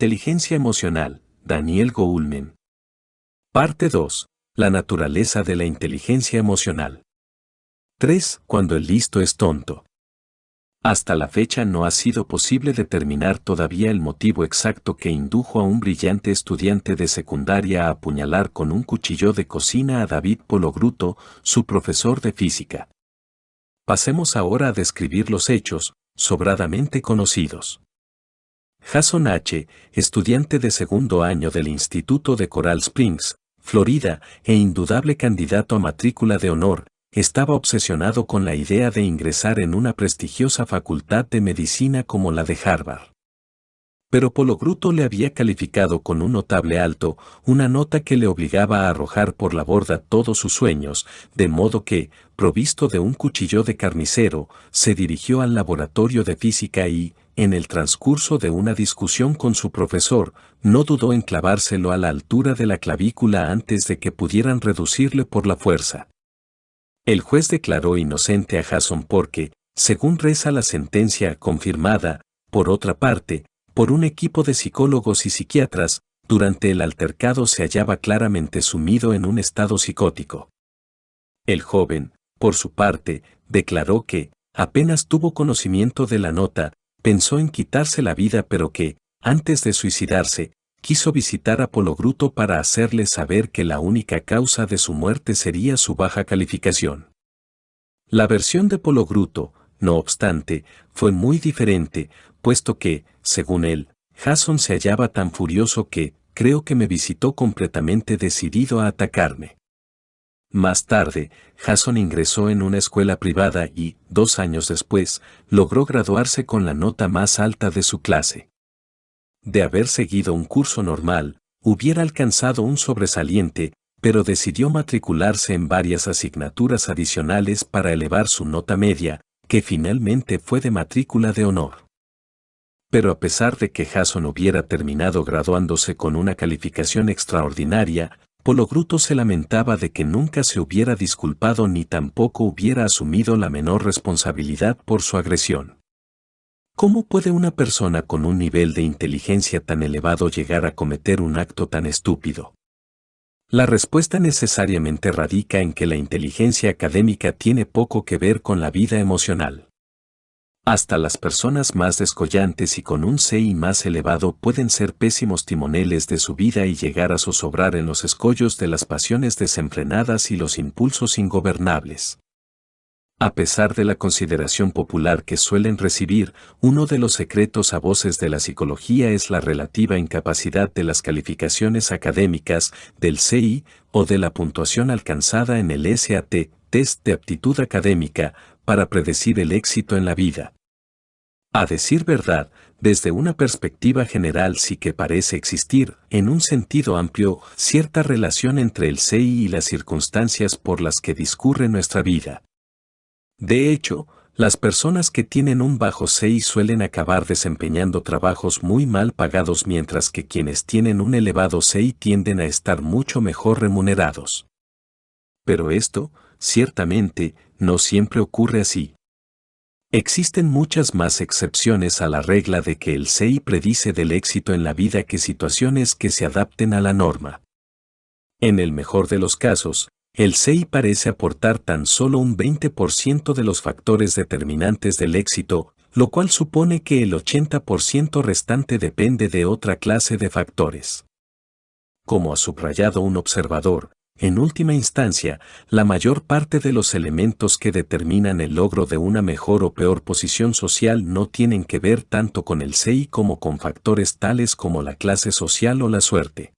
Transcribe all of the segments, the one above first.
Inteligencia emocional, Daniel Goleman. Parte 2. La naturaleza de la inteligencia emocional. 3. Cuando el listo es tonto. Hasta la fecha no ha sido posible determinar todavía el motivo exacto que indujo a un brillante estudiante de secundaria a apuñalar con un cuchillo de cocina a David Pologruto, su profesor de física. Pasemos ahora a describir los hechos, sobradamente conocidos. Jason H., estudiante de segundo año del Instituto de Coral Springs, Florida, e indudable candidato a matrícula de honor, estaba obsesionado con la idea de ingresar en una prestigiosa facultad de medicina como la de Harvard. Pero Pologruto le había calificado con un notable alto, una nota que le obligaba a arrojar por la borda todos sus sueños, de modo que, provisto de un cuchillo de carnicero, se dirigió al laboratorio de física y, en el transcurso de una discusión con su profesor, no dudó en clavárselo a la altura de la clavícula antes de que pudieran reducirle por la fuerza. El juez declaró inocente a Jason porque, según reza la sentencia confirmada, por otra parte, por un equipo de psicólogos y psiquiatras, durante el altercado se hallaba claramente sumido en un estado psicótico. El joven, por su parte, declaró que, apenas tuvo conocimiento de la nota, pensó en quitarse la vida pero que, antes de suicidarse, quiso visitar a Pologruto para hacerle saber que la única causa de su muerte sería su baja calificación. La versión de Pologruto, no obstante, fue muy diferente, puesto que, según él, Jason se hallaba tan furioso que, creo que me visitó completamente decidido a atacarme. Más tarde, Jason ingresó en una escuela privada y, 2 años después, logró graduarse con la nota más alta de su clase. De haber seguido un curso normal, hubiera alcanzado un sobresaliente, pero decidió matricularse en varias asignaturas adicionales para elevar su nota media, que finalmente fue de matrícula de honor. Pero a pesar de que Jason hubiera terminado graduándose con una calificación extraordinaria, Pologruto se lamentaba de que nunca se hubiera disculpado ni tampoco hubiera asumido la menor responsabilidad por su agresión. ¿Cómo puede una persona con un nivel de inteligencia tan elevado llegar a cometer un acto tan estúpido? La respuesta necesariamente radica en que la inteligencia académica tiene poco que ver con la vida emocional. Hasta las personas más descollantes y con un CI más elevado pueden ser pésimos timoneles de su vida y llegar a zozobrar en los escollos de las pasiones desenfrenadas y los impulsos ingobernables. A pesar de la consideración popular que suelen recibir, uno de los secretos a voces de la psicología es la relativa incapacidad de las calificaciones académicas, del CI, o de la puntuación alcanzada en el SAT, test de aptitud académica, para predecir el éxito en la vida. A decir verdad, desde una perspectiva general sí que parece existir, en un sentido amplio, cierta relación entre el CI y las circunstancias por las que discurre nuestra vida. De hecho, las personas que tienen un bajo CI suelen acabar desempeñando trabajos muy mal pagados mientras que quienes tienen un elevado CI tienden a estar mucho mejor remunerados. Pero esto, ciertamente, no siempre ocurre así. Existen muchas más excepciones a la regla de que el CI predice del éxito en la vida que situaciones que se adapten a la norma. En el mejor de los casos, el CI parece aportar tan solo un 20% de los factores determinantes del éxito, lo cual supone que el 80% restante depende de otra clase de factores. Como ha subrayado un observador, en última instancia, la mayor parte de los elementos que determinan el logro de una mejor o peor posición social no tienen que ver tanto con el CI como con factores tales como la clase social o la suerte.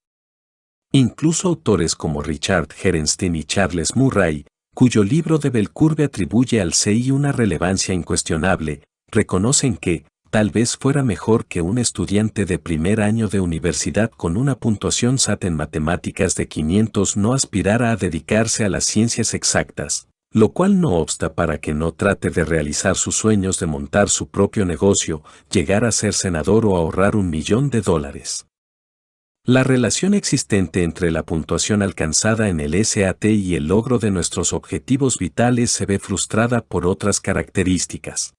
Incluso autores como Richard Herenstein y Charles Murray, cuyo libro de Bell Curve atribuye al CI una relevancia incuestionable, reconocen que, tal vez fuera mejor que un estudiante de primer año de universidad con una puntuación SAT en matemáticas de 500 no aspirara a dedicarse a las ciencias exactas, lo cual no obsta para que no trate de realizar sus sueños de montar su propio negocio, llegar a ser senador o ahorrar $1 millón. La relación existente entre la puntuación alcanzada en el SAT y el logro de nuestros objetivos vitales se ve frustrada por otras características.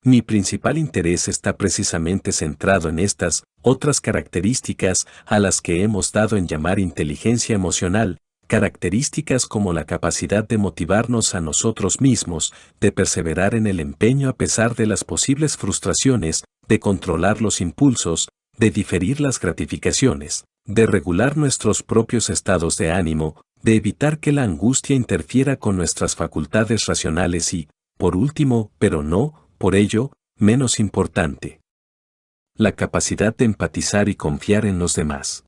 Mi principal interés está precisamente centrado en estas otras características a las que hemos dado en llamar inteligencia emocional, características como la capacidad de motivarnos a nosotros mismos, de perseverar en el empeño a pesar de las posibles frustraciones, de controlar los impulsos, de diferir las gratificaciones, de regular nuestros propios estados de ánimo, de evitar que la angustia interfiera con nuestras facultades racionales y, por último, pero no, por ello, menos importante, la capacidad de empatizar y confiar en los demás.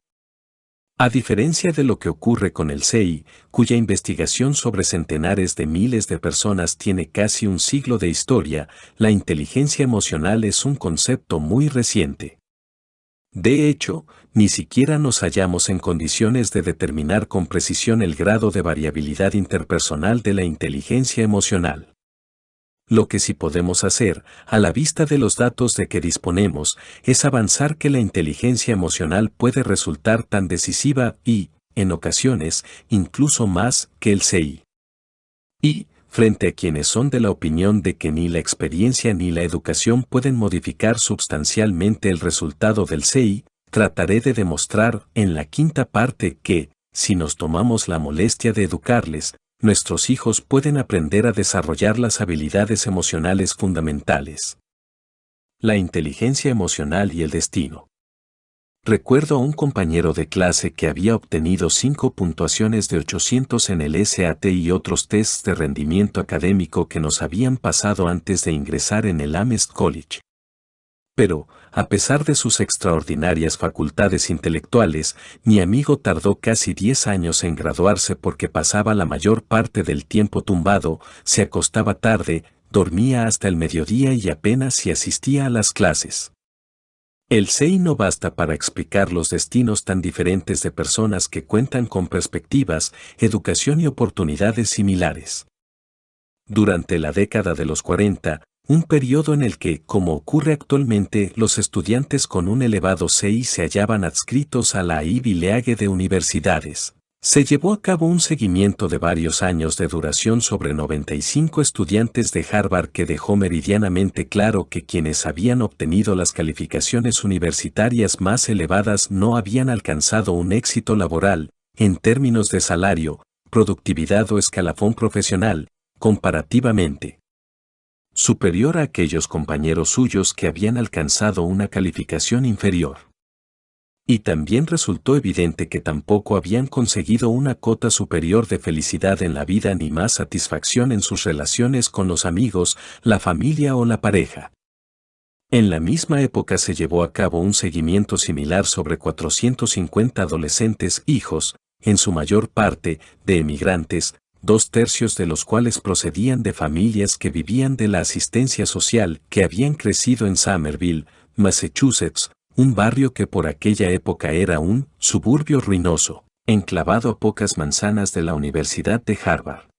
A diferencia de lo que ocurre con el CI, cuya investigación sobre centenares de miles de personas tiene casi un siglo de historia, la inteligencia emocional es un concepto muy reciente. De hecho, ni siquiera nos hallamos en condiciones de determinar con precisión el grado de variabilidad interpersonal de la inteligencia emocional. Lo que sí podemos hacer, a la vista de los datos de que disponemos, es avanzar que la inteligencia emocional puede resultar tan decisiva y, en ocasiones, incluso más que el CI. Y, frente a quienes son de la opinión de que ni la experiencia ni la educación pueden modificar sustancialmente el resultado del CI, trataré de demostrar en la quinta parte que, si nos tomamos la molestia de educarles, nuestros hijos pueden aprender a desarrollar las habilidades emocionales fundamentales. La inteligencia emocional y el destino. Recuerdo a un compañero de clase que había obtenido 5 puntuaciones de 800 en el SAT y otros tests de rendimiento académico que nos habían pasado antes de ingresar en el Amherst College. Pero, a pesar de sus extraordinarias facultades intelectuales, mi amigo tardó casi 10 años en graduarse porque pasaba la mayor parte del tiempo tumbado, se acostaba tarde, dormía hasta el mediodía y apenas si asistía a las clases. El CI no basta para explicar los destinos tan diferentes de personas que cuentan con perspectivas, educación y oportunidades similares. Durante la década de los 40, un periodo en el que, como ocurre actualmente, los estudiantes con un elevado CI se hallaban adscritos a la Ivy League de universidades. Se llevó a cabo un seguimiento de varios años de duración sobre 95 estudiantes de Harvard que dejó meridianamente claro que quienes habían obtenido las calificaciones universitarias más elevadas no habían alcanzado un éxito laboral, en términos de salario, productividad o escalafón profesional, comparativamente superior a aquellos compañeros suyos que habían alcanzado una calificación inferior. Y también resultó evidente que tampoco habían conseguido una cota superior de felicidad en la vida ni más satisfacción en sus relaciones con los amigos, la familia o la pareja. En la misma época se llevó a cabo un seguimiento similar sobre 450 adolescentes hijos, en su mayor parte, de emigrantes, 2/3 de los cuales procedían de familias que vivían de la asistencia social, que habían crecido en Somerville, Massachusetts, un barrio que por aquella época era un suburbio ruinoso, enclavado a pocas manzanas de la Universidad de Harvard.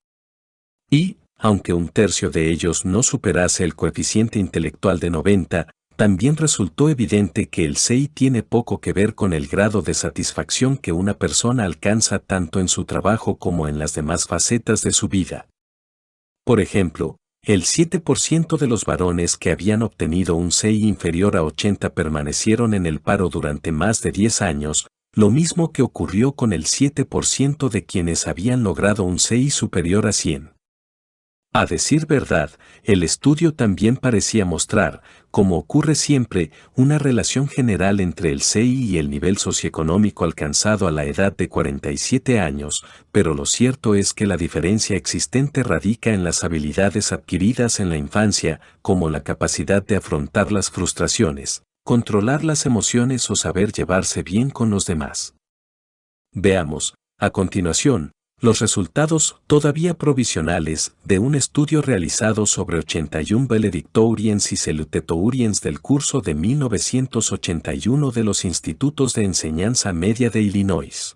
Y, aunque 1/3 de ellos no superase el coeficiente intelectual de 90, también resultó evidente que el CI tiene poco que ver con el grado de satisfacción que una persona alcanza tanto en su trabajo como en las demás facetas de su vida. Por ejemplo, el 7% de los varones que habían obtenido un CI inferior a 80 permanecieron en el paro durante más de 10 años, lo mismo que ocurrió con el 7% de quienes habían logrado un CI superior a 100. A decir verdad, el estudio también parecía mostrar, como ocurre siempre, una relación general entre el CI y el nivel socioeconómico alcanzado a la edad de 47 años, pero lo cierto es que la diferencia existente radica en las habilidades adquiridas en la infancia, como la capacidad de afrontar las frustraciones, controlar las emociones o saber llevarse bien con los demás. Veamos, a continuación, los resultados, todavía provisionales, de un estudio realizado sobre 81 valedictorians y salutatorians del curso de 1981 de los institutos de enseñanza media de Illinois.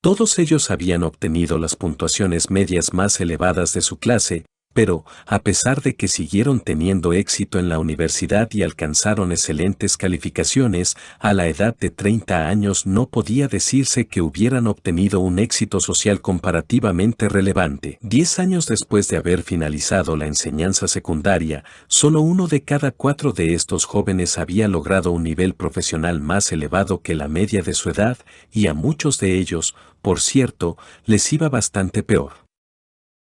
Todos ellos habían obtenido las puntuaciones medias más elevadas de su clase, Pero, a pesar de que siguieron teniendo éxito en la universidad y alcanzaron excelentes calificaciones, a la edad de 30 años no podía decirse que hubieran obtenido un éxito social comparativamente relevante. 10 años después de haber finalizado la enseñanza secundaria, solo 1 de cada 4 de estos jóvenes había logrado un nivel profesional más elevado que la media de su edad, y a muchos de ellos, por cierto, les iba bastante peor.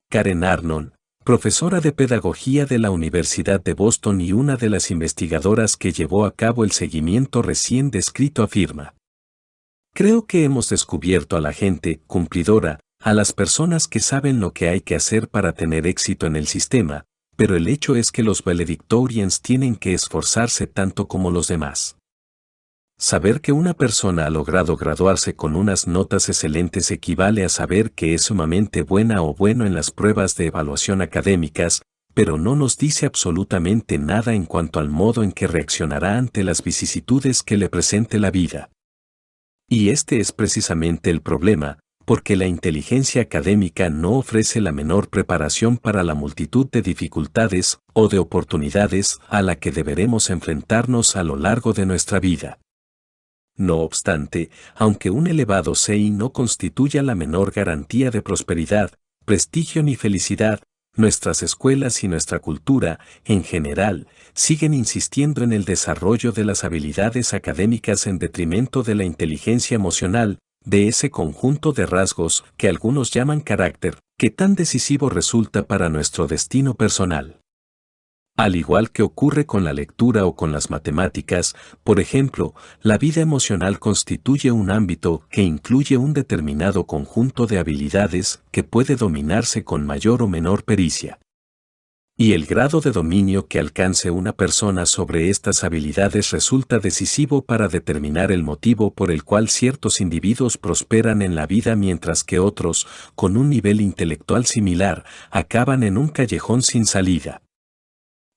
Karen Arnold, profesora de pedagogía de la Universidad de Boston y una de las investigadoras que llevó a cabo el seguimiento recién descrito, afirma: creo que hemos descubierto a la gente cumplidora, a las personas que saben lo que hay que hacer para tener éxito en el sistema, pero el hecho es que los valedictorians tienen que esforzarse tanto como los demás. Saber que una persona ha logrado graduarse con unas notas excelentes equivale a saber que es sumamente buena o bueno en las pruebas de evaluación académicas, pero no nos dice absolutamente nada en cuanto al modo en que reaccionará ante las vicisitudes que le presente la vida. Y este es precisamente el problema, porque la inteligencia académica no ofrece la menor preparación para la multitud de dificultades o de oportunidades a la que deberemos enfrentarnos a lo largo de nuestra vida. No obstante, aunque un elevado CI no constituya la menor garantía de prosperidad, prestigio ni felicidad, nuestras escuelas y nuestra cultura, en general, siguen insistiendo en el desarrollo de las habilidades académicas en detrimento de la inteligencia emocional, de ese conjunto de rasgos que algunos llaman carácter, que tan decisivo resulta para nuestro destino personal. Al igual que ocurre con la lectura o con las matemáticas, por ejemplo, la vida emocional constituye un ámbito que incluye un determinado conjunto de habilidades que puede dominarse con mayor o menor pericia. Y el grado de dominio que alcance una persona sobre estas habilidades resulta decisivo para determinar el motivo por el cual ciertos individuos prosperan en la vida mientras que otros, con un nivel intelectual similar, acaban en un callejón sin salida.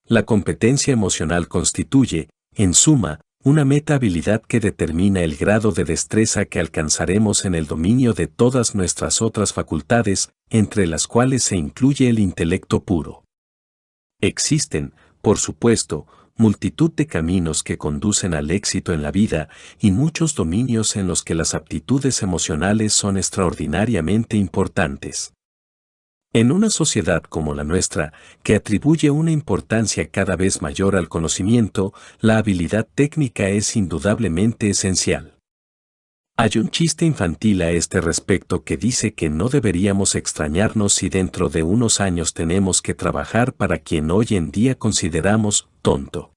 La competencia emocional constituye, en suma, una meta-habilidad que determina el grado de destreza que alcanzaremos en el dominio de todas nuestras otras facultades, entre las cuales se incluye el intelecto puro. Existen, por supuesto, multitud de caminos que conducen al éxito en la vida y muchos dominios en los que las aptitudes emocionales son extraordinariamente importantes. En una sociedad como la nuestra, que atribuye una importancia cada vez mayor al conocimiento, la habilidad técnica es indudablemente esencial. Hay un chiste infantil a este respecto que dice que no deberíamos extrañarnos si dentro de unos años tenemos que trabajar para quien hoy en día consideramos tonto.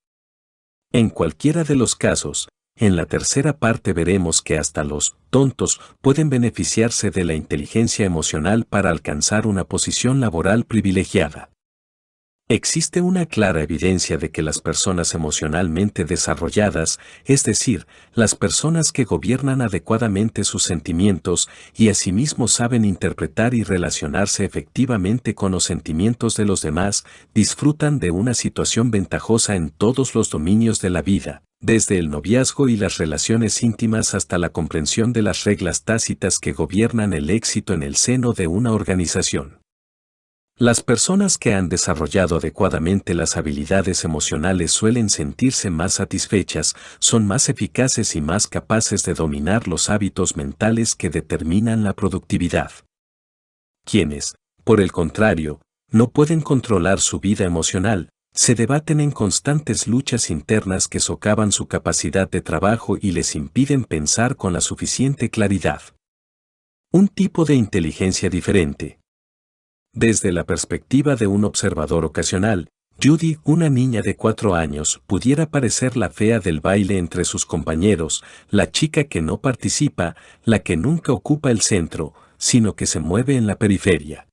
En cualquiera de los casos, en la tercera parte veremos que hasta los tontos pueden beneficiarse de la inteligencia emocional para alcanzar una posición laboral privilegiada. Existe una clara evidencia de que las personas emocionalmente desarrolladas, es decir, las personas que gobiernan adecuadamente sus sentimientos y asimismo saben interpretar y relacionarse efectivamente con los sentimientos de los demás, disfrutan de una situación ventajosa en todos los dominios de la vida, desde el noviazgo y las relaciones íntimas hasta la comprensión de las reglas tácitas que gobiernan el éxito en el seno de una organización. Las personas que han desarrollado adecuadamente las habilidades emocionales suelen sentirse más satisfechas, son más eficaces y más capaces de dominar los hábitos mentales que determinan la productividad. Quienes, por el contrario, no pueden controlar su vida emocional, se debaten en constantes luchas internas que socavan su capacidad de trabajo y les impiden pensar con la suficiente claridad. Un tipo de inteligencia diferente. Desde la perspectiva de un observador ocasional, Judy, una niña de 4 años, pudiera parecer la fea del baile entre sus compañeros, la chica que no participa, la que nunca ocupa el centro, sino que se mueve en la periferia.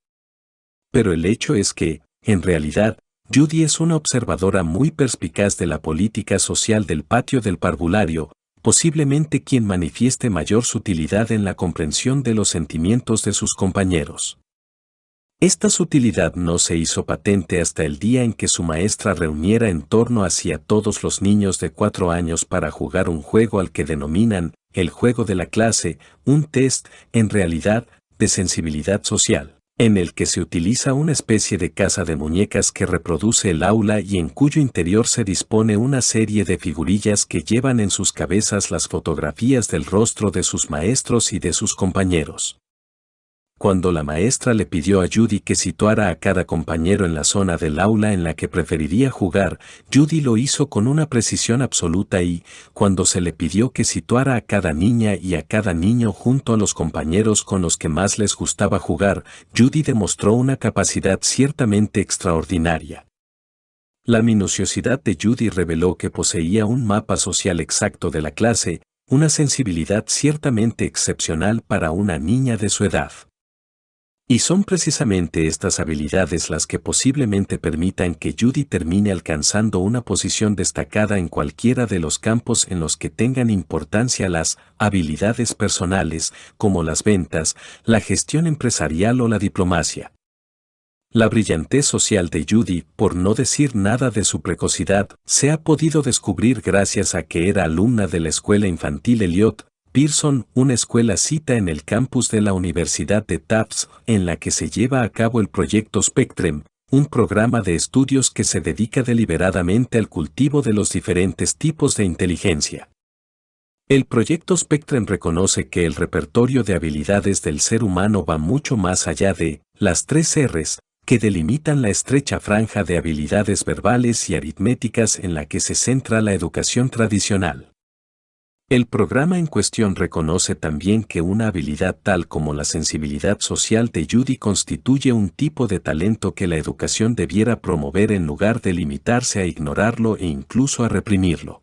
Pero el hecho es que, en realidad, Judy es una observadora muy perspicaz de la política social del patio del parvulario, posiblemente quien manifieste mayor sutilidad en la comprensión de los sentimientos de sus compañeros. Esta sutilidad no se hizo patente hasta el día en que su maestra reuniera en torno hacia todos los niños de 4 años para jugar un juego al que denominan el juego de la clase, un test, en realidad, de sensibilidad social. en el que se utiliza una especie de casa de muñecas que reproduce el aula y en cuyo interior se dispone una serie de figurillas que llevan en sus cabezas las fotografías del rostro de sus maestros y de sus compañeros. Cuando la maestra le pidió a Judy que situara a cada compañero en la zona del aula en la que preferiría jugar, Judy lo hizo con una precisión absoluta y, cuando se le pidió que situara a cada niña y a cada niño junto a los compañeros con los que más les gustaba jugar, Judy demostró una capacidad ciertamente extraordinaria. La minuciosidad de Judy reveló que poseía un mapa social exacto de la clase, una sensibilidad ciertamente excepcional para una niña de su edad. Y son precisamente estas habilidades las que posiblemente permitan que Judy termine alcanzando una posición destacada en cualquiera de los campos en los que tengan importancia las habilidades personales, como las ventas, la gestión empresarial o la diplomacia. La brillantez social de Judy, por no decir nada de su precocidad, se ha podido descubrir gracias a que era alumna de la escuela infantil Elliot Pearson, una escuela cita en el campus de la Universidad de Tufts, en la que se lleva a cabo el proyecto Spectrum, un programa de estudios que se dedica deliberadamente al cultivo de los diferentes tipos de inteligencia. El proyecto Spectrum reconoce que el repertorio de habilidades del ser humano va mucho más allá de las 3 R's, que delimitan la estrecha franja de habilidades verbales y aritméticas en la que se centra la educación tradicional. El programa en cuestión reconoce también que una habilidad tal como la sensibilidad social de Judy constituye un tipo de talento que la educación debiera promover en lugar de limitarse a ignorarlo e incluso a reprimirlo.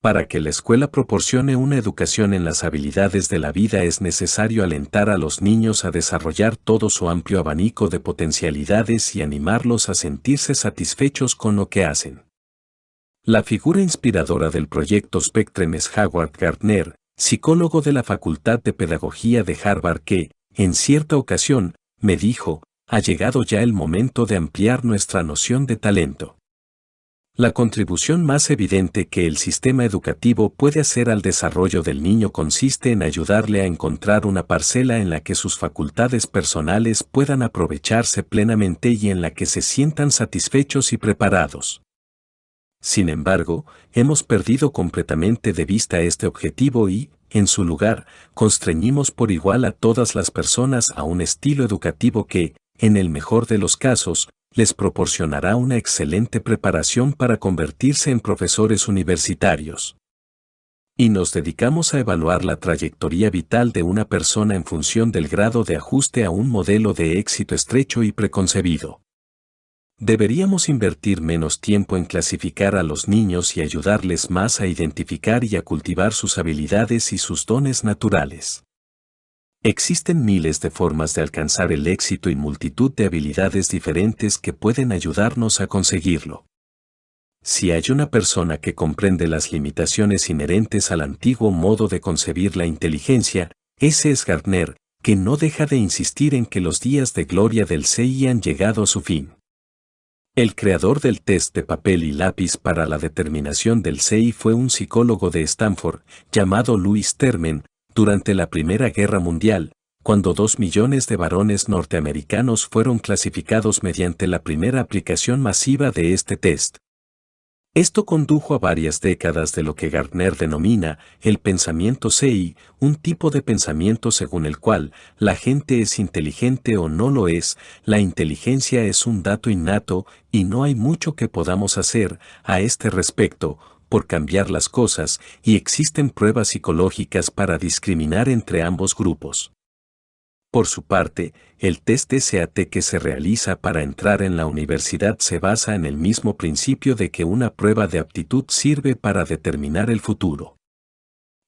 Para que la escuela proporcione una educación en las habilidades de la vida es necesario alentar a los niños a desarrollar todo su amplio abanico de potencialidades y animarlos a sentirse satisfechos con lo que hacen. La figura inspiradora del proyecto Spectrum es Howard Gardner, psicólogo de la Facultad de Pedagogía de Harvard que, en cierta ocasión, me dijo, ha llegado ya el momento de ampliar nuestra noción de talento. La contribución más evidente que el sistema educativo puede hacer al desarrollo del niño consiste en ayudarle a encontrar una parcela en la que sus facultades personales puedan aprovecharse plenamente y en la que se sientan satisfechos y preparados. Sin embargo, hemos perdido completamente de vista este objetivo y, en su lugar, constreñimos por igual a todas las personas a un estilo educativo que, en el mejor de los casos, les proporcionará una excelente preparación para convertirse en profesores universitarios. Y nos dedicamos a evaluar la trayectoria vital de una persona en función del grado de ajuste a un modelo de éxito estrecho y preconcebido. Deberíamos invertir menos tiempo en clasificar a los niños y ayudarles más a identificar y a cultivar sus habilidades y sus dones naturales. Existen miles de formas de alcanzar el éxito y multitud de habilidades diferentes que pueden ayudarnos a conseguirlo. Si hay una persona que comprende las limitaciones inherentes al antiguo modo de concebir la inteligencia, ese es Gardner, que no deja de insistir en que los días de gloria del CI han llegado a su fin. El creador del test de papel y lápiz para la determinación del CI fue un psicólogo de Stanford, llamado Louis Termen, durante la Primera Guerra Mundial, cuando 2 millones de varones norteamericanos fueron clasificados mediante la primera aplicación masiva de este test. Esto condujo a varias décadas de lo que Gardner denomina el pensamiento CI, un tipo de pensamiento según el cual la gente es inteligente o no lo es, la inteligencia es un dato innato y no hay mucho que podamos hacer a este respecto por cambiar las cosas y existen pruebas psicológicas para discriminar entre ambos grupos. Por su parte, el test SAT que se realiza para entrar en la universidad se basa en el mismo principio de que una prueba de aptitud sirve para determinar el futuro.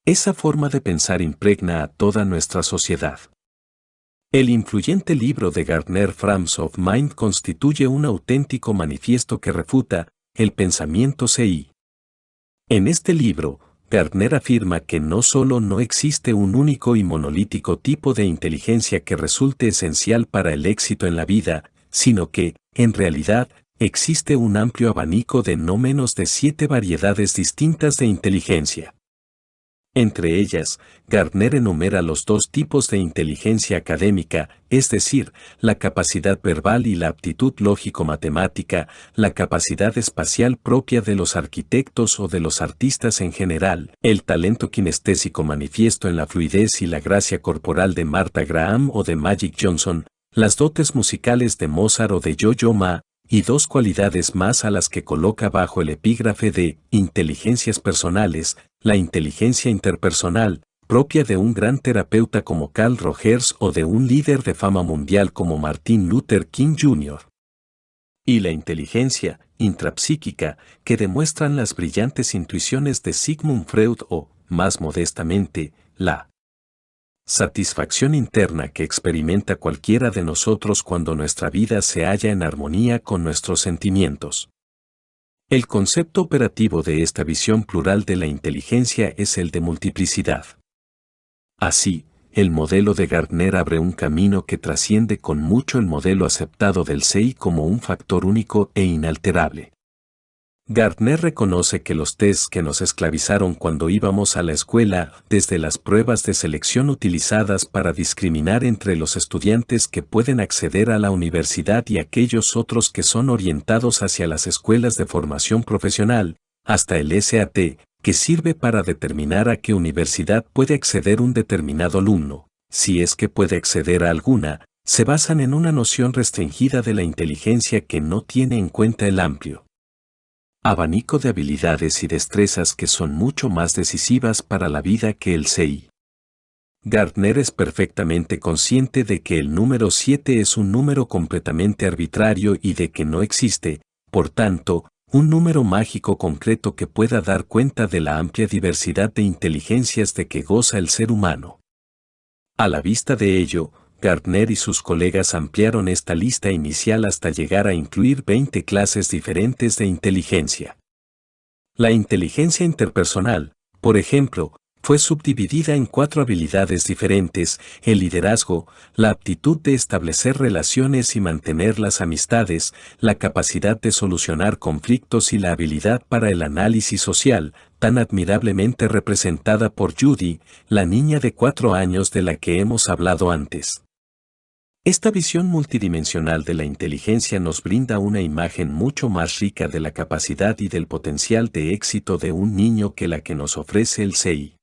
Esa forma de pensar impregna a toda nuestra sociedad. El influyente libro de Gardner Frames of Mind constituye un auténtico manifiesto que refuta el pensamiento CI. En este libro, Gardner afirma que no solo no existe un único y monolítico tipo de inteligencia que resulte esencial para el éxito en la vida, sino que, en realidad, existe un amplio abanico de no menos de 7 variedades distintas de inteligencia. Entre ellas, Gardner enumera los dos tipos de inteligencia académica, es decir, la capacidad verbal y la aptitud lógico-matemática, la capacidad espacial propia de los arquitectos o de los artistas en general, el talento kinestésico manifiesto en la fluidez y la gracia corporal de Martha Graham o de Magic Johnson, las dotes musicales de Mozart o de Yo-Yo Ma, y dos cualidades más a las que coloca bajo el epígrafe de inteligencias personales, la inteligencia interpersonal, propia de un gran terapeuta como Carl Rogers o de un líder de fama mundial como Martin Luther King Jr. Y la inteligencia intrapsíquica, que demuestran las brillantes intuiciones de Sigmund Freud o, más modestamente, la satisfacción interna que experimenta cualquiera de nosotros cuando nuestra vida se halla en armonía con nuestros sentimientos. El concepto operativo de esta visión plural de la inteligencia es el de multiplicidad. Así, el modelo de Gardner abre un camino que trasciende con mucho el modelo aceptado del CI como un factor único e inalterable. Gardner reconoce que los tests que nos esclavizaron cuando íbamos a la escuela, desde las pruebas de selección utilizadas para discriminar entre los estudiantes que pueden acceder a la universidad y aquellos otros que son orientados hacia las escuelas de formación profesional, hasta el SAT, que sirve para determinar a qué universidad puede acceder un determinado alumno, si es que puede acceder a alguna, se basan en una noción restringida de la inteligencia que no tiene en cuenta el amplio abanico de habilidades y destrezas que son mucho más decisivas para la vida que el CI. Gardner es perfectamente consciente de que el número 7 es un número completamente arbitrario y de que no existe, por tanto, un número mágico concreto que pueda dar cuenta de la amplia diversidad de inteligencias de que goza el ser humano. A la vista de ello, Gardner y sus colegas ampliaron esta lista inicial hasta llegar a incluir 20 clases diferentes de inteligencia. La inteligencia interpersonal, por ejemplo, fue subdividida en 4 habilidades diferentes: el liderazgo, la aptitud de establecer relaciones y mantener las amistades, la capacidad de solucionar conflictos y la habilidad para el análisis social, tan admirablemente representada por Judy, la niña de 4 años de la que hemos hablado antes. Esta visión multidimensional de la inteligencia nos brinda una imagen mucho más rica de la capacidad y del potencial de éxito de un niño que la que nos ofrece el CI.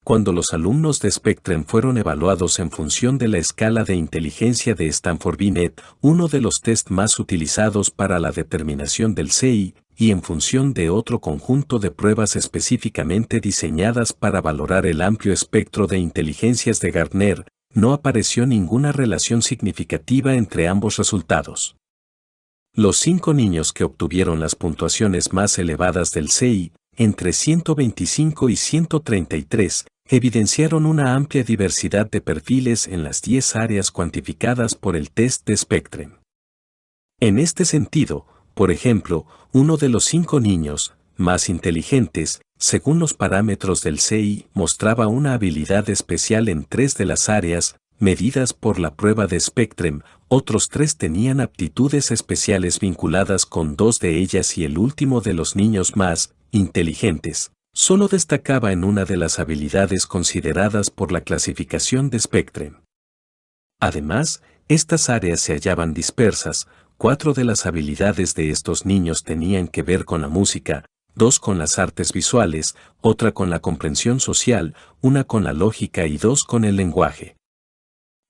Cuando los alumnos de Spectrum fueron evaluados en función de la escala de inteligencia de Stanford-Binet, uno de los test más utilizados para la determinación del CI, y en función de otro conjunto de pruebas específicamente diseñadas para valorar el amplio espectro de inteligencias de Gardner, no apareció ninguna relación significativa entre ambos resultados. Los 5 niños que obtuvieron las puntuaciones más elevadas del CI, entre 125 y 133, evidenciaron una amplia diversidad de perfiles en las 10 áreas cuantificadas por el test de Spectrum. En este sentido, por ejemplo, uno de los 5 niños más inteligentes, según los parámetros del CI, mostraba una habilidad especial en 3 de las áreas medidas por la prueba de Spectrum, otros 3 tenían aptitudes especiales vinculadas con 2 de ellas y el último de los niños más inteligentes solo destacaba en una de las habilidades consideradas por la clasificación de Spectrum. Además, estas áreas se hallaban dispersas. 4 de las habilidades de estos niños tenían que ver con la música, 2 con las artes visuales, otra con la comprensión social, una con la lógica y 2 con el lenguaje.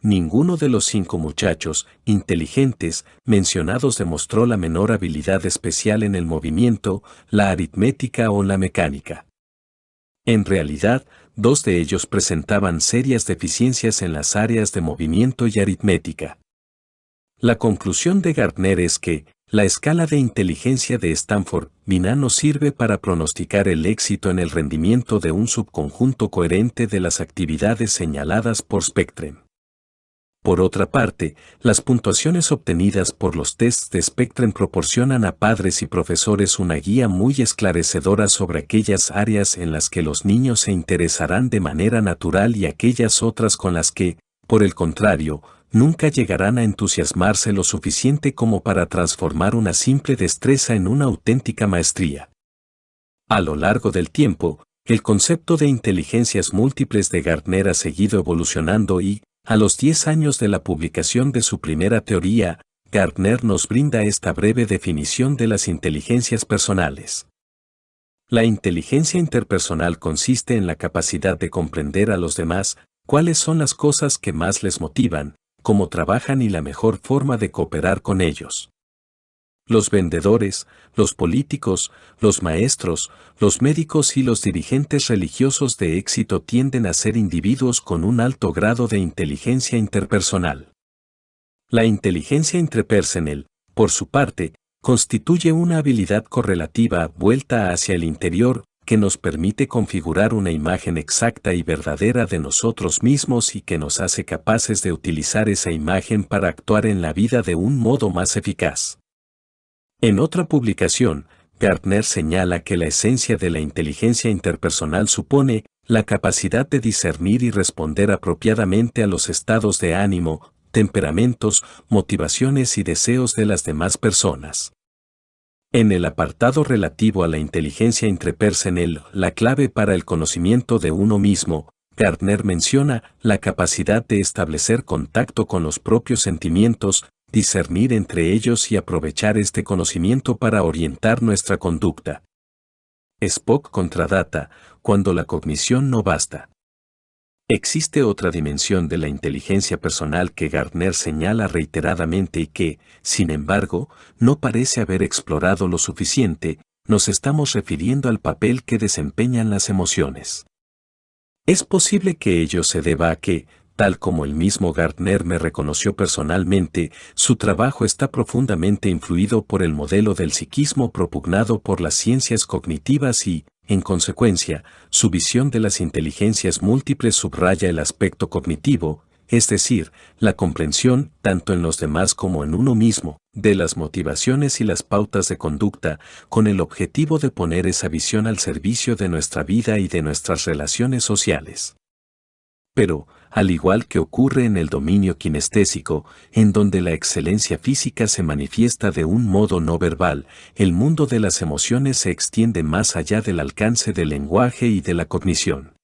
Ninguno de los 5 muchachos inteligentes mencionados demostró la menor habilidad especial en el movimiento, la aritmética o la mecánica. En realidad, 2 de ellos presentaban serias deficiencias en las áreas de movimiento y aritmética. La conclusión de Gardner es que la escala de inteligencia de Stanford-Binet nos sirve para pronosticar el éxito en el rendimiento de un subconjunto coherente de las actividades señaladas por Spectrum. Por otra parte, las puntuaciones obtenidas por los tests de Spectrum proporcionan a padres y profesores una guía muy esclarecedora sobre aquellas áreas en las que los niños se interesarán de manera natural y aquellas otras con las que, por el contrario, nunca llegarán a entusiasmarse lo suficiente como para transformar una simple destreza en una auténtica maestría. A lo largo del tiempo, El concepto de inteligencias múltiples de Gardner ha seguido evolucionando y, a los 10 años de la publicación de su primera teoría, Gardner nos brinda esta breve definición de las inteligencias personales. La inteligencia interpersonal consiste en la capacidad de comprender a los demás, cuáles son las cosas que más les motivan, cómo trabajan y la mejor forma de cooperar con ellos. Los vendedores, los políticos, los maestros, los médicos y los dirigentes religiosos de éxito tienden a ser individuos con un alto grado de inteligencia interpersonal. La inteligencia intrapersonal, por su parte, constituye una habilidad correlativa vuelta hacia el interior que nos permite configurar una imagen exacta y verdadera de nosotros mismos y que nos hace capaces de utilizar esa imagen para actuar en la vida de un modo más eficaz. En otra publicación, Gardner señala que la esencia de la inteligencia interpersonal supone la capacidad de discernir y responder apropiadamente a los estados de ánimo, temperamentos, motivaciones y deseos de las demás personas. En el apartado relativo a la inteligencia intrapersonal, la clave para el conocimiento de uno mismo, Gardner menciona la capacidad de establecer contacto con los propios sentimientos, discernir entre ellos y aprovechar este conocimiento para orientar nuestra conducta. Spock contradata, cuando la cognición no basta. Existe otra dimensión de la inteligencia personal que Gardner señala reiteradamente y que, sin embargo, no parece haber explorado lo suficiente. Nos estamos refiriendo al papel que desempeñan las emociones. Es posible que ello se deba a que, tal como el mismo Gardner me reconoció personalmente, su trabajo está profundamente influido por el modelo del psiquismo propugnado por las ciencias cognitivas y, en consecuencia, su visión de las inteligencias múltiples subraya el aspecto cognitivo, es decir, la comprensión, tanto en los demás como en uno mismo, de las motivaciones y las pautas de conducta, con el objetivo de poner esa visión al servicio de nuestra vida y de nuestras relaciones sociales. Pero, al igual que ocurre en el dominio kinestésico, en donde la excelencia física se manifiesta de un modo no verbal, el mundo de las emociones se extiende más allá del alcance del lenguaje y de la cognición.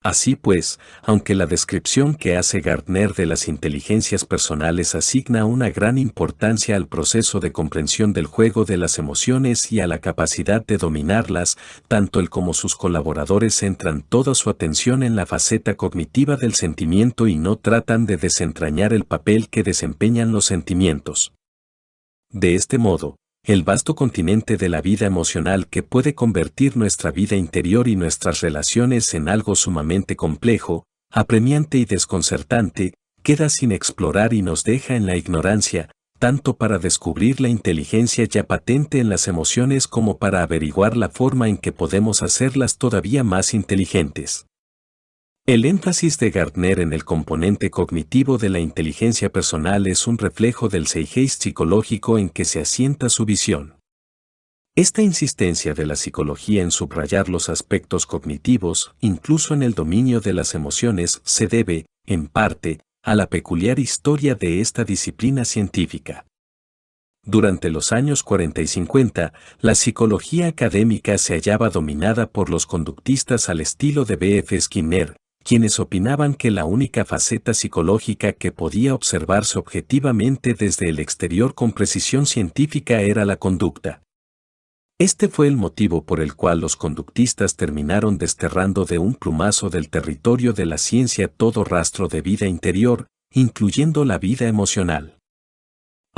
Así pues, aunque la descripción que hace Gardner de las inteligencias personales asigna una gran importancia al proceso de comprensión del juego de las emociones y a la capacidad de dominarlas, tanto él como sus colaboradores centran toda su atención en la faceta cognitiva del sentimiento y no tratan de desentrañar el papel que desempeñan los sentimientos. De este modo, el vasto continente de la vida emocional que puede convertir nuestra vida interior y nuestras relaciones en algo sumamente complejo, apremiante y desconcertante, queda sin explorar y nos deja en la ignorancia, tanto para descubrir la inteligencia ya patente en las emociones como para averiguar la forma en que podemos hacerlas todavía más inteligentes. El énfasis de Gardner en el componente cognitivo de la inteligencia personal es un reflejo del zeitgeist psicológico en que se asienta su visión. Esta insistencia de la psicología en subrayar los aspectos cognitivos, incluso en el dominio de las emociones, se debe, en parte, a la peculiar historia de esta disciplina científica. Durante los años 40 y 50, la psicología académica se hallaba dominada por los conductistas al estilo de B.F. Skinner, quienes opinaban que la única faceta psicológica que podía observarse objetivamente desde el exterior con precisión científica era la conducta. Este fue el motivo por el cual los conductistas terminaron desterrando de un plumazo del territorio de la ciencia todo rastro de vida interior, incluyendo la vida emocional.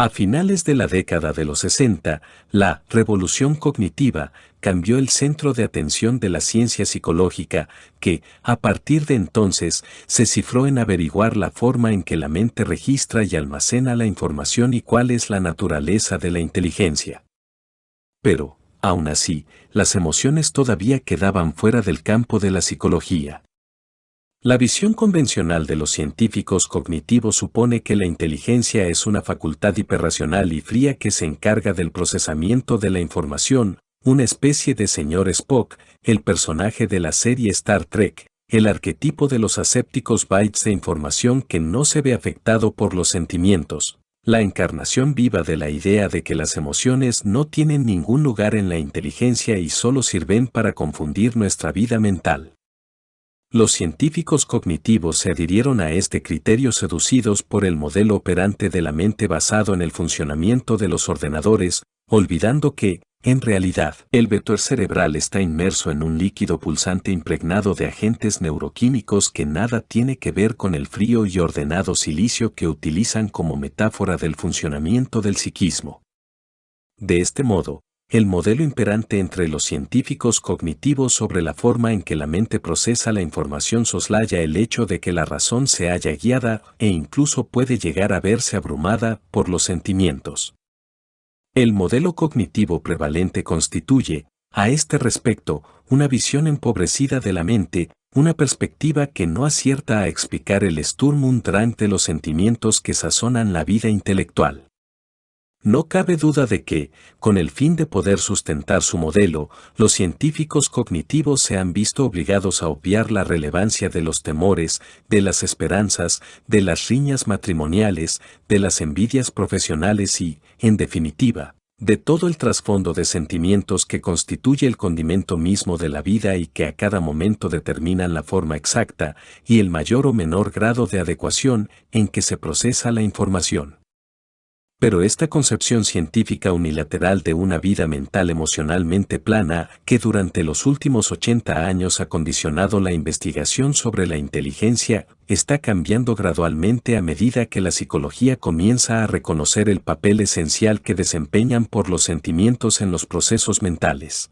A finales de la década de los 60, la revolución cognitiva cambió el centro de atención de la ciencia psicológica, que, a partir de entonces, se cifró en averiguar la forma en que la mente registra y almacena la información y cuál es la naturaleza de la inteligencia. Pero, aún así, las emociones todavía quedaban fuera del campo de la psicología. La visión convencional de los científicos cognitivos supone que la inteligencia es una facultad hiperracional y fría que se encarga del procesamiento de la información, una especie de señor Spock, el personaje de la serie Star Trek, el arquetipo de los asépticos bytes de información que no se ve afectado por los sentimientos, La encarnación viva de la idea de que las emociones no tienen ningún lugar en la inteligencia y solo sirven para confundir nuestra vida mental. Los científicos cognitivos se adhirieron a este criterio seducidos por el modelo operante de la mente basado en el funcionamiento de los ordenadores, olvidando que, en realidad, el vector cerebral está inmerso en un líquido pulsante impregnado de agentes neuroquímicos que nada tiene que ver con el frío y ordenado silicio que utilizan como metáfora del funcionamiento del psiquismo. De este modo, el modelo imperante entre los científicos cognitivos sobre la forma en que la mente procesa la información soslaya el hecho de que la razón se halla guiada e incluso puede llegar a verse abrumada por los sentimientos. El modelo cognitivo prevalente constituye, a este respecto, una visión empobrecida de la mente, una perspectiva que no acierta a explicar el Sturm und Drang de los sentimientos que sazonan la vida intelectual. No cabe duda de que, con el fin de poder sustentar su modelo, los científicos cognitivos se han visto obligados a obviar la relevancia de los temores, de las esperanzas, de las riñas matrimoniales, de las envidias profesionales y, en definitiva, de todo el trasfondo de sentimientos que constituye el condimento mismo de la vida y que a cada momento determinan la forma exacta y el mayor o menor grado de adecuación en que se procesa la información. Pero esta concepción científica unilateral de una vida mental emocionalmente plana, que durante los últimos 80 años ha condicionado la investigación sobre la inteligencia, está cambiando gradualmente a medida que la psicología comienza a reconocer el papel esencial que desempeñan por los sentimientos en los procesos mentales.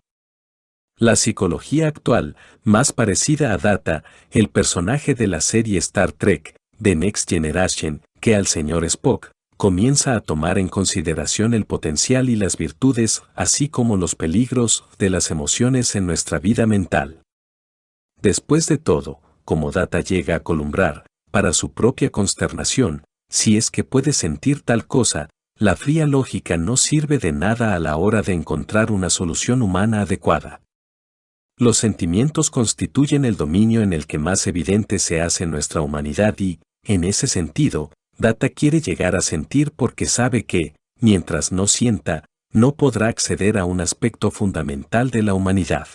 La psicología actual, más parecida a Data, el personaje de la serie Star Trek, The Next Generation, que al señor Spock, comienza a tomar en consideración el potencial y las virtudes, así como los peligros de las emociones en nuestra vida mental. Después de todo, como Data llega a columbrar, para su propia consternación, si es que puede sentir tal cosa, la fría lógica no sirve de nada a la hora de encontrar una solución humana adecuada. Los sentimientos constituyen el dominio en el que más evidente se hace nuestra humanidad y, en ese sentido, Data quiere llegar a sentir porque sabe que, mientras no sienta, no podrá acceder a un aspecto fundamental de la humanidad.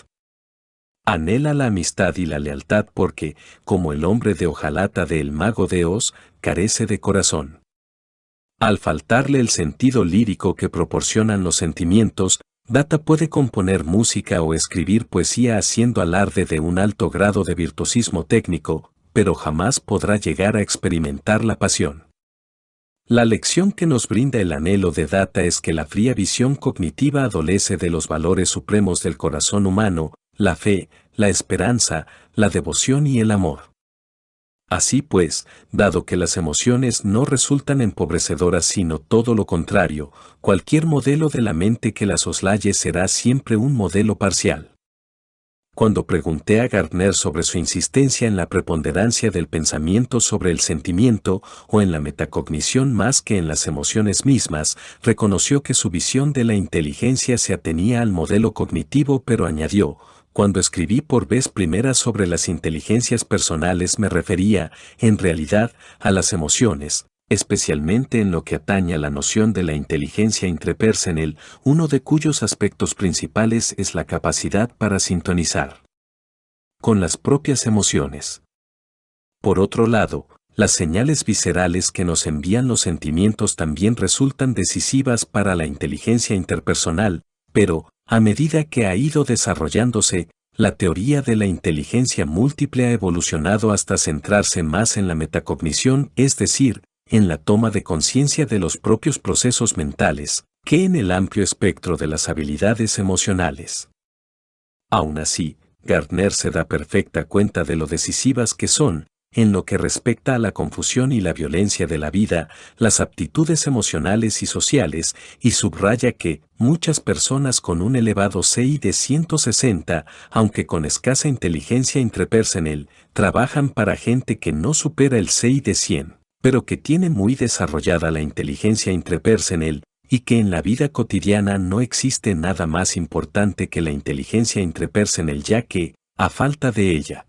Anhela la amistad y la lealtad porque, como el hombre de hojalata del mago de Oz, carece de corazón. Al faltarle el sentido lírico que proporcionan los sentimientos, Data puede componer música o escribir poesía haciendo alarde de un alto grado de virtuosismo técnico, pero jamás podrá llegar a experimentar la pasión. La lección que nos brinda el anhelo de Data es que la fría visión cognitiva adolece de los valores supremos del corazón humano, la fe, la esperanza, la devoción y el amor. Así pues, dado que las emociones no resultan empobrecedoras sino todo lo contrario, cualquier modelo de la mente que las soslaye será siempre un modelo parcial. Cuando pregunté a Gardner sobre su insistencia en la preponderancia del pensamiento sobre el sentimiento o en la metacognición más que en las emociones mismas, reconoció que su visión de la inteligencia se atenía al modelo cognitivo, pero añadió: cuando escribí por vez primera sobre las inteligencias personales me refería, en realidad, a las emociones, especialmente en lo que atañe a la noción de la inteligencia intrapersonal, uno de cuyos aspectos principales es la capacidad para sintonizar con las propias emociones. Por otro lado, las señales viscerales que nos envían los sentimientos también resultan decisivas para la inteligencia interpersonal, pero, a medida que ha ido desarrollándose, la teoría de la inteligencia múltiple ha evolucionado hasta centrarse más en la metacognición, es decir, en la toma de conciencia de los propios procesos mentales, que en el amplio espectro de las habilidades emocionales. Aún así, Gardner se da perfecta cuenta de lo decisivas que son, en lo que respecta a la confusión y la violencia de la vida, las aptitudes emocionales y sociales, y subraya que muchas personas con un elevado CI de 160, aunque con escasa inteligencia intrapersonal, trabajan para gente que no supera el CI de 100. Pero que tiene muy desarrollada la inteligencia intrapersonal, y que en la vida cotidiana no existe nada más importante que la inteligencia intrapersonal, ya que, a falta de ella,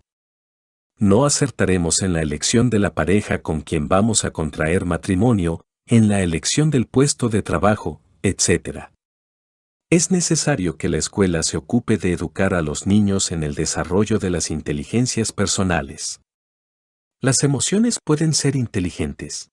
no acertaremos en la elección de la pareja con quien vamos a contraer matrimonio, en la elección del puesto de trabajo, etc. Es necesario que la escuela se ocupe de educar a los niños en el desarrollo de las inteligencias personales. Las emociones pueden ser inteligentes.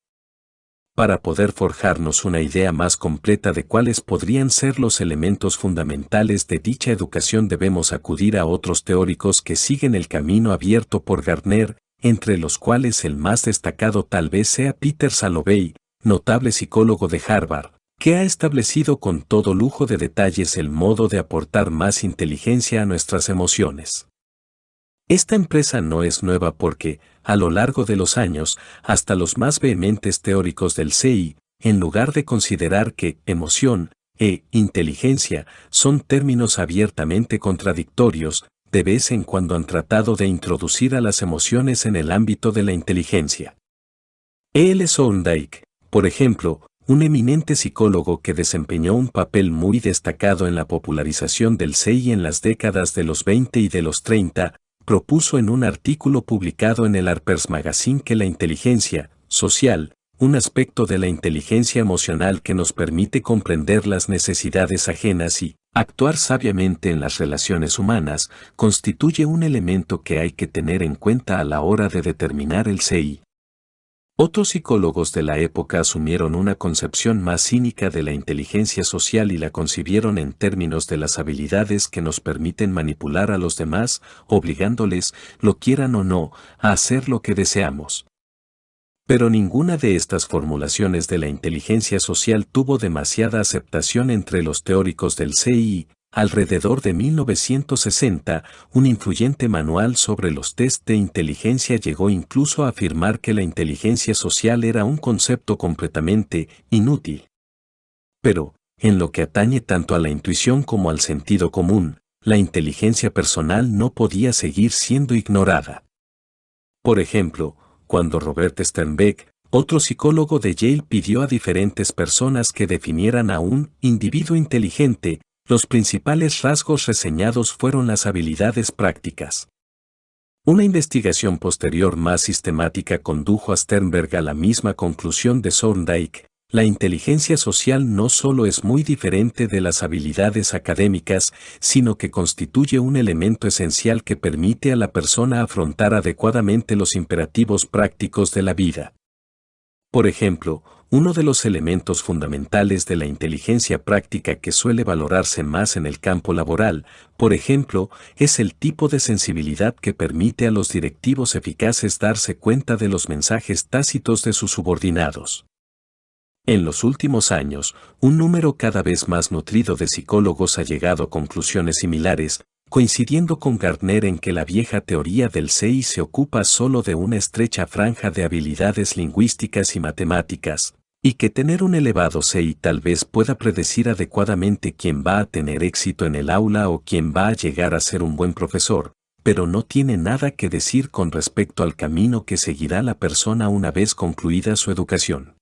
Para poder forjarnos una idea más completa de cuáles podrían ser los elementos fundamentales de dicha educación, debemos acudir a otros teóricos que siguen el camino abierto por Gardner, entre los cuales el más destacado tal vez sea Peter Salovey, notable psicólogo de Harvard, que ha establecido con todo lujo de detalles el modo de aportar más inteligencia a nuestras emociones. Esta empresa no es nueva porque, a lo largo de los años, hasta los más vehementes teóricos del CI, en lugar de considerar que emoción e inteligencia son términos abiertamente contradictorios, de vez en cuando han tratado de introducir a las emociones en el ámbito de la inteligencia. E.L. Thorndike, por ejemplo, un eminente psicólogo que desempeñó un papel muy destacado en la popularización del CI en las décadas de los 20 y de los 30, propuso en un artículo publicado en el Harper's Magazine que la inteligencia social, un aspecto de la inteligencia emocional que nos permite comprender las necesidades ajenas y actuar sabiamente en las relaciones humanas, constituye un elemento que hay que tener en cuenta a la hora de determinar el CI. Otros psicólogos de la época asumieron una concepción más cínica de la inteligencia social y la concibieron en términos de las habilidades que nos permiten manipular a los demás, obligándoles, lo quieran o no, a hacer lo que deseamos. Pero ninguna de estas formulaciones de la inteligencia social tuvo demasiada aceptación entre los teóricos del CI. Alrededor de 1960, un influyente manual sobre los test de inteligencia llegó incluso a afirmar que la inteligencia social era un concepto completamente inútil. Pero, en lo que atañe tanto a la intuición como al sentido común, la inteligencia personal no podía seguir siendo ignorada. Por ejemplo, cuando Robert Sternberg, otro psicólogo de Yale, pidió a diferentes personas que definieran a un individuo inteligente, los principales rasgos reseñados fueron las habilidades prácticas. Una investigación posterior más sistemática condujo a Sternberg a la misma conclusión de Thorndike: la inteligencia social no solo es muy diferente de las habilidades académicas, sino que constituye un elemento esencial que permite a la persona afrontar adecuadamente los imperativos prácticos de la vida. Por ejemplo, uno de los elementos fundamentales de la inteligencia práctica que suele valorarse más en el campo laboral, por ejemplo, es el tipo de sensibilidad que permite a los directivos eficaces darse cuenta de los mensajes tácitos de sus subordinados. En los últimos años, un número cada vez más nutrido de psicólogos ha llegado a conclusiones similares, coincidiendo con Gardner en que la vieja teoría del CI se ocupa solo de una estrecha franja de habilidades lingüísticas y matemáticas, y que tener un elevado CI tal vez pueda predecir adecuadamente quién va a tener éxito en el aula o quién va a llegar a ser un buen profesor, pero no tiene nada que decir con respecto al camino que seguirá la persona una vez concluida su educación.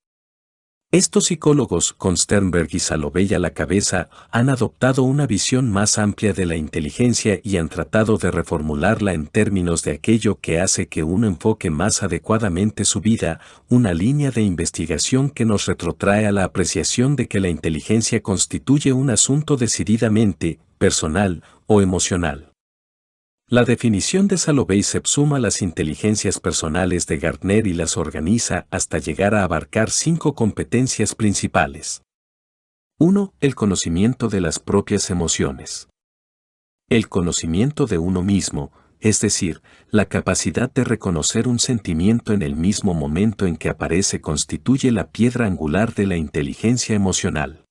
Estos psicólogos, con Sternberg y Salovey a la cabeza, han adoptado una visión más amplia de la inteligencia y han tratado de reformularla en términos de aquello que hace que uno enfoque más adecuadamente su vida, una línea de investigación que nos retrotrae a la apreciación de que la inteligencia constituye un asunto decididamente personal o emocional. La definición de Salovey subsuma las inteligencias personales de Gardner y las organiza hasta llegar a abarcar 5 competencias principales. 1. El conocimiento de las propias emociones. El conocimiento de uno mismo, es decir, la capacidad de reconocer un sentimiento en el mismo momento en que aparece, constituye la piedra angular de la inteligencia emocional.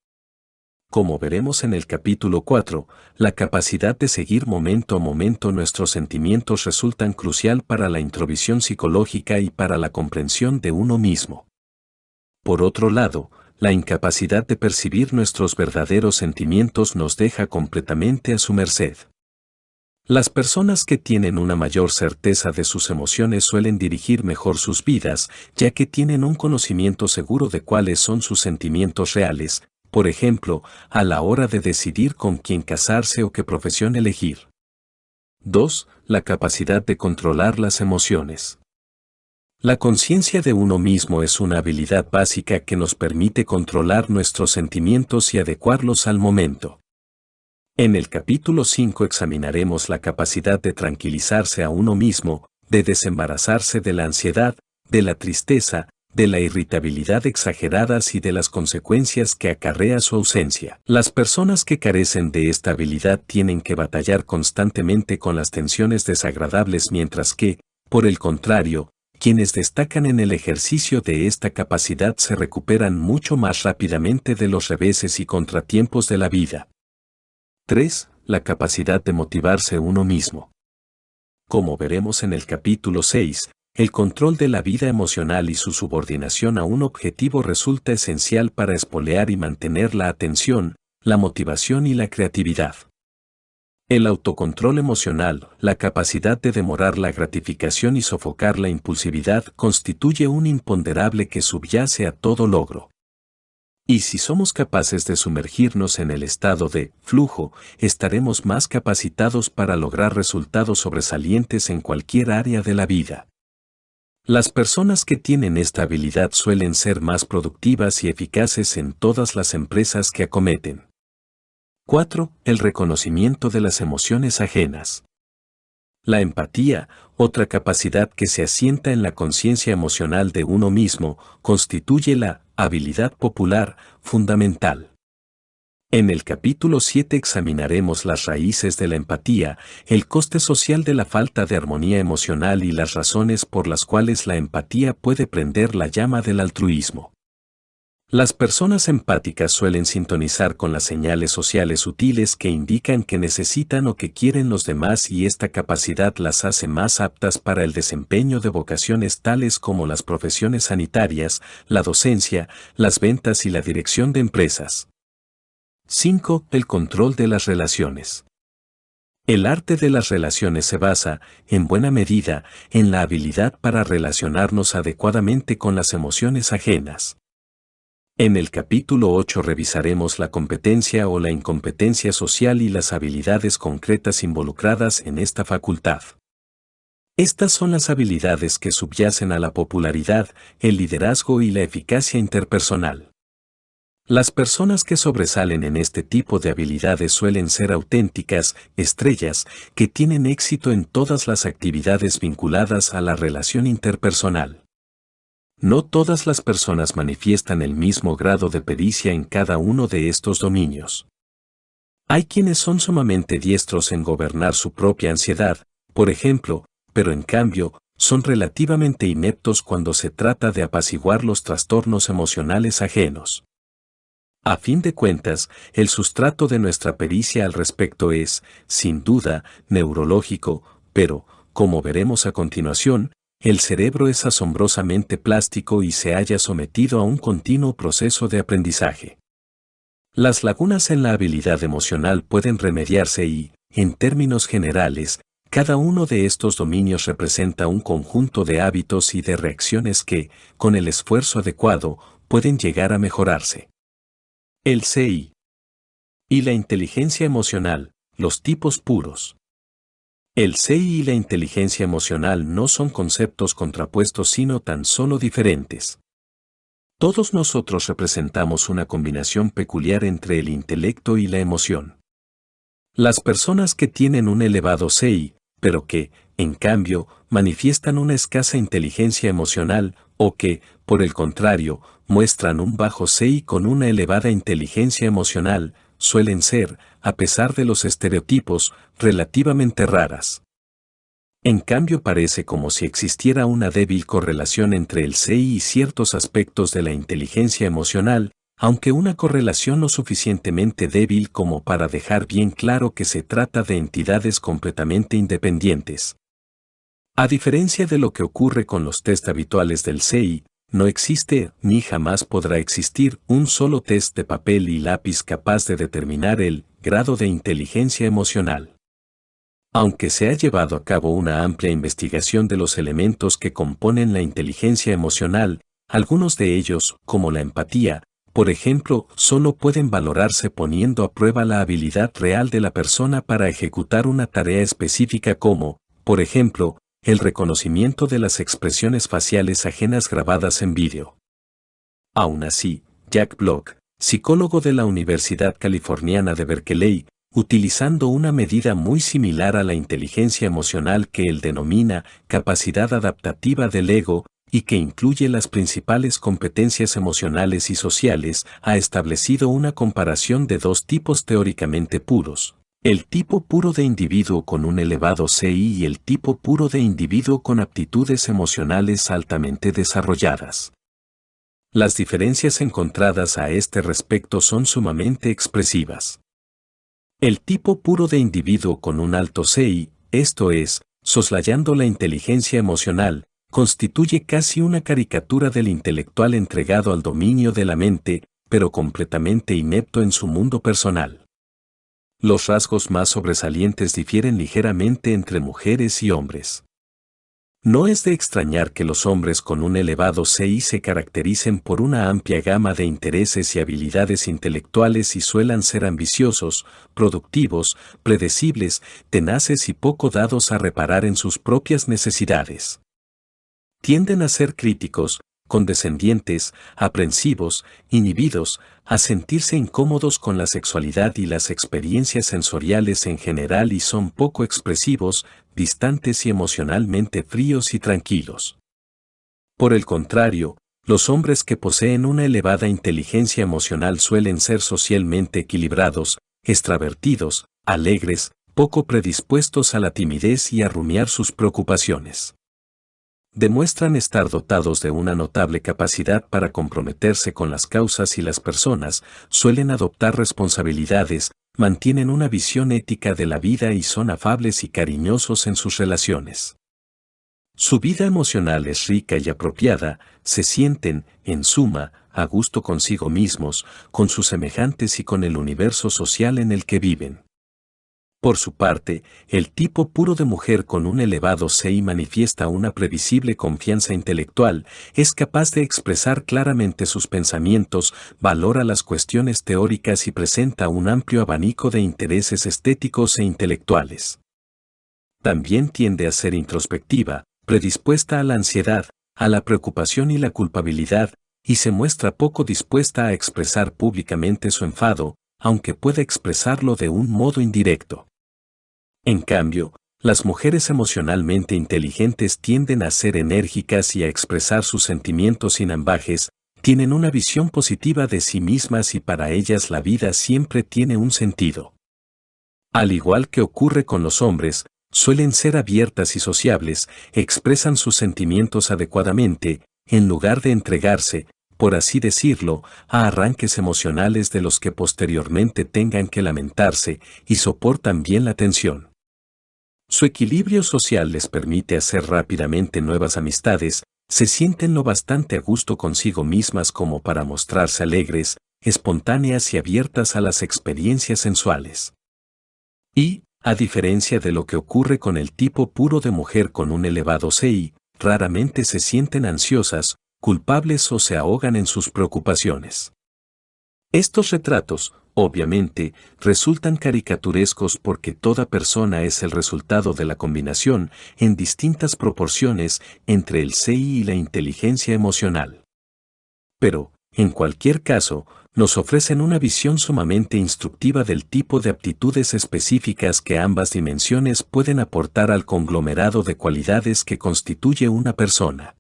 Como veremos en el capítulo 4, la capacidad de seguir momento a momento nuestros sentimientos resultan crucial para la introvisión psicológica y para la comprensión de uno mismo. Por otro lado, la incapacidad de percibir nuestros verdaderos sentimientos nos deja completamente a su merced. Las personas que tienen una mayor certeza de sus emociones suelen dirigir mejor sus vidas, ya que tienen un conocimiento seguro de cuáles son sus sentimientos reales, por ejemplo, a la hora de decidir con quién casarse o qué profesión elegir. 2. La capacidad de controlar las emociones. La conciencia de uno mismo es una habilidad básica que nos permite controlar nuestros sentimientos y adecuarlos al momento. En el capítulo 5 examinaremos la capacidad de tranquilizarse a uno mismo, de desembarazarse de la ansiedad, de la tristeza, de la irritabilidad exageradas y de las consecuencias que acarrea su ausencia. Las personas que carecen de esta habilidad tienen que batallar constantemente con las tensiones desagradables, mientras que, por el contrario, quienes destacan en el ejercicio de esta capacidad se recuperan mucho más rápidamente de los reveses y contratiempos de la vida. 3. La capacidad de motivarse uno mismo. Como veremos en el capítulo 6, el control de la vida emocional y su subordinación a un objetivo resulta esencial para espolear y mantener la atención, la motivación y la creatividad. El autocontrol emocional, la capacidad de demorar la gratificación y sofocar la impulsividad, constituye un imponderable que subyace a todo logro. Y si somos capaces de sumergirnos en el estado de flujo, estaremos más capacitados para lograr resultados sobresalientes en cualquier área de la vida. Las personas que tienen esta habilidad suelen ser más productivas y eficaces en todas las empresas que acometen. 4. El reconocimiento de las emociones ajenas. La empatía, otra capacidad que se asienta en la conciencia emocional de uno mismo, constituye la habilidad popular fundamental. En el capítulo 7 examinaremos las raíces de la empatía, el coste social de la falta de armonía emocional y las razones por las cuales la empatía puede prender la llama del altruismo. Las personas empáticas suelen sintonizar con las señales sociales sutiles que indican que necesitan o que quieren los demás, y esta capacidad las hace más aptas para el desempeño de vocaciones tales como las profesiones sanitarias, la docencia, las ventas y la dirección de empresas. 5. El control de las relaciones. El arte de las relaciones se basa, en buena medida, en la habilidad para relacionarnos adecuadamente con las emociones ajenas. En el capítulo 8 revisaremos la competencia o la incompetencia social y las habilidades concretas involucradas en esta facultad. Estas son las habilidades que subyacen a la popularidad, el liderazgo y la eficacia interpersonal. Las personas que sobresalen en este tipo de habilidades suelen ser auténticas estrellas que tienen éxito en todas las actividades vinculadas a la relación interpersonal. No todas las personas manifiestan el mismo grado de pericia en cada uno de estos dominios. Hay quienes son sumamente diestros en gobernar su propia ansiedad, por ejemplo, pero en cambio, son relativamente ineptos cuando se trata de apaciguar los trastornos emocionales ajenos. A fin de cuentas, el sustrato de nuestra pericia al respecto es, sin duda, neurológico, pero, como veremos a continuación, el cerebro es asombrosamente plástico y se halla sometido a un continuo proceso de aprendizaje. Las lagunas en la habilidad emocional pueden remediarse y, en términos generales, cada uno de estos dominios representa un conjunto de hábitos y de reacciones que, con el esfuerzo adecuado, pueden llegar a mejorarse. El CI y la inteligencia emocional, los tipos puros. El CI y la inteligencia emocional no son conceptos contrapuestos sino tan solo diferentes. Todos nosotros representamos una combinación peculiar entre el intelecto y la emoción. Las personas que tienen un elevado CI, pero que, en cambio, manifiestan una escasa inteligencia emocional, o que, por el contrario, muestran un bajo CI con una elevada inteligencia emocional, suelen ser, a pesar de los estereotipos, relativamente raras. En cambio, parece como si existiera una débil correlación entre el CI y ciertos aspectos de la inteligencia emocional, aunque una correlación lo suficientemente débil como para dejar bien claro que se trata de entidades completamente independientes. A diferencia de lo que ocurre con los test habituales del CI, no existe, ni jamás podrá existir, un solo test de papel y lápiz capaz de determinar el grado de inteligencia emocional. Aunque se ha llevado a cabo una amplia investigación de los elementos que componen la inteligencia emocional, algunos de ellos, como la empatía, por ejemplo, solo pueden valorarse poniendo a prueba la habilidad real de la persona para ejecutar una tarea específica como, por ejemplo, el reconocimiento de las expresiones faciales ajenas grabadas en vídeo. Aún así, Jack Block, psicólogo de la Universidad Californiana de Berkeley, utilizando una medida muy similar a la inteligencia emocional que él denomina capacidad adaptativa del ego y que incluye las principales competencias emocionales y sociales, ha establecido una comparación de dos tipos teóricamente puros: el tipo puro de individuo con un elevado CI y el tipo puro de individuo con aptitudes emocionales altamente desarrolladas. Las diferencias encontradas a este respecto son sumamente expresivas. El tipo puro de individuo con un alto CI, esto es, soslayando la inteligencia emocional, constituye casi una caricatura del intelectual entregado al dominio de la mente, pero completamente inepto en su mundo personal. Los rasgos más sobresalientes difieren ligeramente entre mujeres y hombres. No es de extrañar que los hombres con un elevado CI se caractericen por una amplia gama de intereses y habilidades intelectuales y suelan ser ambiciosos, productivos, predecibles, tenaces y poco dados a reparar en sus propias necesidades. Tienden a ser críticos, condescendientes, aprensivos, inhibidos, a sentirse incómodos con la sexualidad y las experiencias sensoriales en general y son poco expresivos, distantes y emocionalmente fríos y tranquilos. Por el contrario, los hombres que poseen una elevada inteligencia emocional suelen ser socialmente equilibrados, extravertidos, alegres, poco predispuestos a la timidez y a rumiar sus preocupaciones. Demuestran estar dotados de una notable capacidad para comprometerse con las causas y las personas, suelen adoptar responsabilidades, mantienen una visión ética de la vida y son afables y cariñosos en sus relaciones. Su vida emocional es rica y apropiada, se sienten, en suma, a gusto consigo mismos, con sus semejantes y con el universo social en el que viven. Por su parte, el tipo puro de mujer con un elevado CI manifiesta una previsible confianza intelectual, es capaz de expresar claramente sus pensamientos, valora las cuestiones teóricas y presenta un amplio abanico de intereses estéticos e intelectuales. También tiende a ser introspectiva, predispuesta a la ansiedad, a la preocupación y la culpabilidad, y se muestra poco dispuesta a expresar públicamente su enfado, aunque pueda expresarlo de un modo indirecto. En cambio, las mujeres emocionalmente inteligentes tienden a ser enérgicas y a expresar sus sentimientos sin ambajes, tienen una visión positiva de sí mismas y para ellas la vida siempre tiene un sentido. Al igual que ocurre con los hombres, suelen ser abiertas y sociables, expresan sus sentimientos adecuadamente, en lugar de entregarse, por así decirlo, a arranques emocionales de los que posteriormente tengan que lamentarse, y soportan bien la tensión. Su equilibrio social les permite hacer rápidamente nuevas amistades, se sienten lo bastante a gusto consigo mismas como para mostrarse alegres, espontáneas y abiertas a las experiencias sensuales. Y, a diferencia de lo que ocurre con el tipo puro de mujer con un elevado CI, raramente se sienten ansiosas, culpables o se ahogan en sus preocupaciones. Estos retratos, obviamente, resultan caricaturescos porque toda persona es el resultado de la combinación, en distintas proporciones, entre el CI y la inteligencia emocional. Pero, en cualquier caso, nos ofrecen una visión sumamente instructiva del tipo de aptitudes específicas que ambas dimensiones pueden aportar al conglomerado de cualidades que constituye una persona.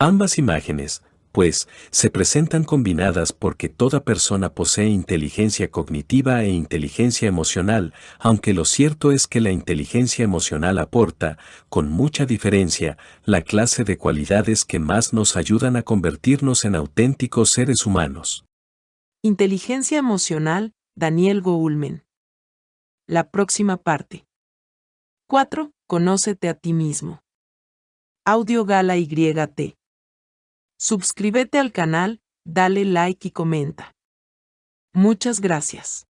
Ambas imágenes, pues, se presentan combinadas porque toda persona posee inteligencia cognitiva e inteligencia emocional, aunque lo cierto es que la inteligencia emocional aporta, con mucha diferencia, la clase de cualidades que más nos ayudan a convertirnos en auténticos seres humanos. Inteligencia emocional, Daniel Goleman. La próxima parte. 4. Conócete a ti mismo. Audio Gala YT. Suscríbete al canal, dale like y comenta. Muchas gracias.